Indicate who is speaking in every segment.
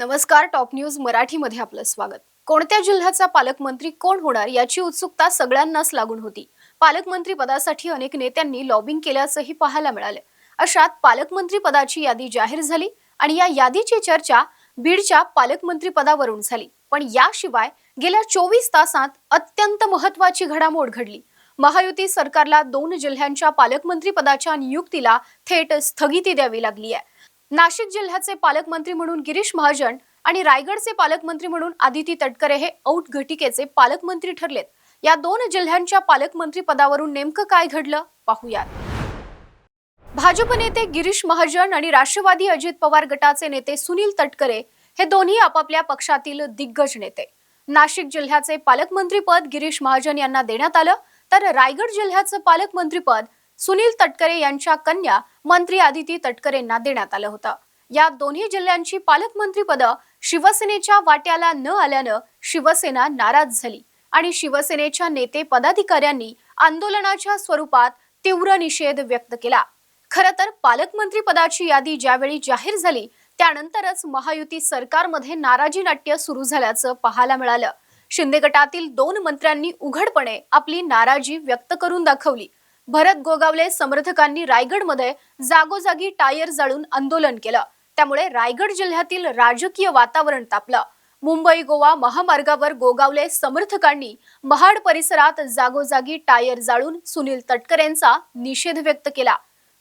Speaker 1: नमस्कार. Top news मराठीमध्ये आपलं स्वागत. कोणत्या जिल्ह्याचा पालकमंत्री कोण होणार याची उत्सुकता सगळ्यांनाच लागून होती. पालकमंत्री पदासाठी अनेक नेत्यांनी लॉबिंग केल्याचंही पाहायला मिळाले. अशात पालकमंत्री पदाची यादी जाहीर झाली आणि या यादीची चर्चा बीडच्या पालकमंत्री पदावरून झाली. पण याशिवाय गेल्या 24 तासात अत्यंत महत्त्वाची घडामोड घडली. महायुती सरकारला 2 जिल्ह्यांच्या पालकमंत्री पदाच्या नियुक्तीला थेट स्थगिती द्यावी लागली आहे. नाशिक जिल्ह्याचे पालकमंत्री म्हणून गिरीश महाजन आणि रायगडचे पालकमंत्री म्हणून आदिती तटकरे हे औट घटिकेचे पालकमंत्री ठरलेत. या 2 जिल्ह्यांच्या पालकमंत्री पदावरून नेमकं काय घडलं पाहूयात. भाजप नेते गिरीश महाजन आणि राष्ट्रवादी अजित पवार गटाचे नेते सुनील तटकरे हे दोन्ही आपापल्या पक्षातील दिग्गज नेते. नाशिक जिल्ह्याचे पालकमंत्री पद गिरीश महाजन यांना देण्यात आलं, तर रायगड जिल्ह्याचं पालकमंत्री पद सुनील तटकरे यांच्या कन्या मंत्री आदिती तटकरेंना देण्यात आलं होतं. या दोन्ही जिल्ह्यांची पालकमंत्री पदं शिवसेनेच्या वाट्याला न आल्यानं शिवसेना नाराज झाली आणि शिवसेनेच्या नेते पदाधिकाऱ्यांनी आंदोलनाच्या स्वरूपात तीव्र निषेध व्यक्त केला. खरं तर पालकमंत्री पदाची यादी ज्यावेळी जाहीर झाली त्यानंतरच महायुती सरकारमध्ये नाराजी नाट्य सुरू झाल्याचं पाहायला मिळालं. शिंदे गटातील 2 मंत्र्यांनी उघडपणे आपली नाराजी व्यक्त करून दाखवली. भरत गोगावले समर्थकांनी रायगडमध्ये जागोजागी टायर जाळून आंदोलन केलं. त्यामुळे रायगड जिल्ह्यातील राजकीय वातावरण तापलं. मुंबई गोवा महामार्गावर गोगावले समर्थकांनी महाड परिसरात जागोजागी टायर जाळून सुनील तटकरेंचा निषेध व्यक्त केला.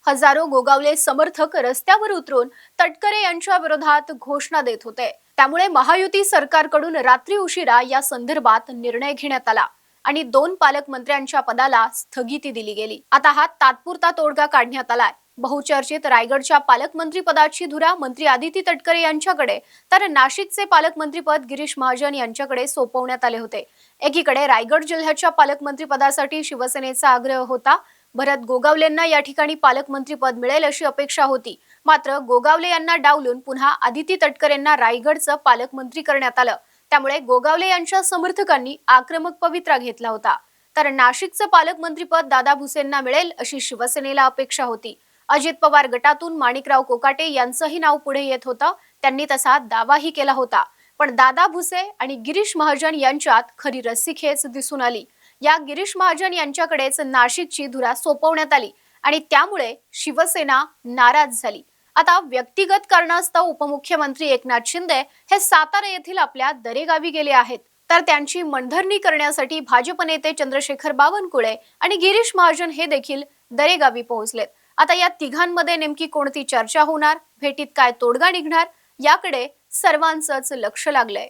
Speaker 1: हजारो गोगावले समर्थक रस्त्यावर उतरून तटकरे यांच्या विरोधात घोषणा देत होते. त्यामुळे महायुती सरकारकडून रात्री उशिरा या संदर्भात निर्णय घेण्यात आला आणि 2 पालकमंत्र्यांच्या पदाला स्थगिती दिली गेली. आता हा तात्पुरता तोडगा काढण्यात आलाय. बहुचर्चित रायगडच्या पालकमंत्री पदाची धुरा मंत्री आदिती तटकरे यांच्याकडे तर नाशिकचे पालकमंत्री पद गिरीश महाजन यांच्याकडे सोपवण्यात आले होते. एकीकडे रायगड जिल्ह्याच्या पालकमंत्री पदासाठी शिवसेनेचा आग्रह होता. भरत गोगावलेंना या ठिकाणी पालकमंत्री पद मिळेल अशी अपेक्षा होती. मात्र गोगावले यांना डावलून पुन्हा आदिती तटकरेंना रायगडचं पालकमंत्री करण्यात आलं. त्यामुळे गोगावले यांच्या समर्थकांनी आक्रमक पवित्रा घेतला होता. तर नाशिकचं पालकमंत्रीपद दादा भुसेंना मिळेल अशी शिवसेनेला अपेक्षा होती. अजित पवार गटातून माणिकराव कोकाटे यांचंही नाव पुढे येत होतं. त्यांनी तसा दावाही केला होता. पण दादा भुसे आणि गिरीश महाजन यांच्यात खरी रस्सीखेच दिसून आली. या गिरीश महाजन यांच्याकडेच नाशिकची धुरा सोपवण्यात आली आणि त्यामुळे शिवसेना नाराज झाली. आता व्यक्तिगत कारणास्तव उपमुख्यमंत्री एकनाथ शिंदे हे सातारा येथील आपल्या दरेगावी गेले आहेत. तर त्यांची मनधरणी करण्यासाठी भाजप नेते चंद्रशेखर बावनकुळे आणि गिरीश महाजन हे देखील दरेगावी पोहोचलेत. आता या तिघांमध्ये नेमकी कोणती चर्चा होणार, भेटीत काय तोडगा निघणार याकडे सर्वांचंच लक्ष लागलंय.